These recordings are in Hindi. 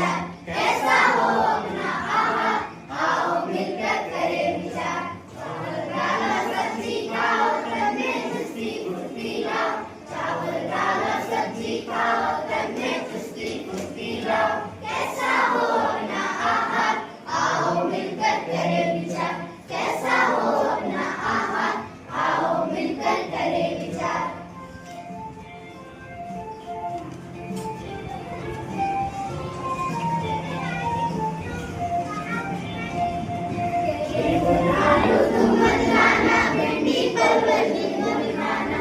विचार, कैसा हो अपना आहार, आओ मिलकर करें विचार। चावल डालो सब्जी खाओ, तन में चुस्ती फुर्ती लाओ। चावल डालो सब्जी खाओ, तन में चुस्ती फुर्ती लाओ। कैसा हो अपना आहार, आओ मिलकर करें विचार। कैसा हो अपना आहार, आओ मिलकर करें विचार। आलू तुम मत लाना, भिंडी परवल नींबू खाना।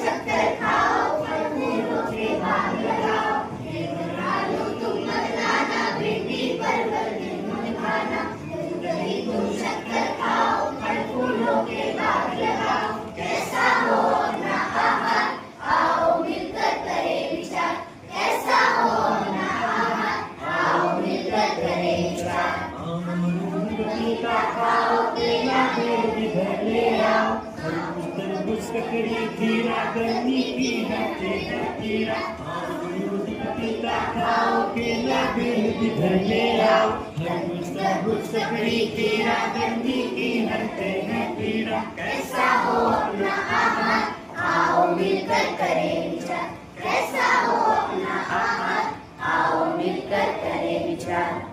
शक्कर खाओ, फल फूलों के बाग लगाओ। आलू तुम मत लाना, भिंडी परवल नींबू खाना। दही तुम शक्कर खाओ, फल फूलों के बाग लगाओ। कैसा हो अपना आहार, आओ मिलकर करें विचार। कैसा हो अपना आहार, आओ मिलकर करें विचार। पपीता खाओ, केला पेड़ भी भर ले आओ। तरबूज ककड़ी खीरा, गर्मी की हटे है कीड़ा। पपीता खाओ, केला पेड़ भी भर ले आओ। तरबूज ककड़ी खीरा, गर्मी की हटे है कीड़ा। कैसा हो अपना आहार, आओ मिलकर करें विचार। कैसा हो अपना आहार, आओ मिलकर करें विचार।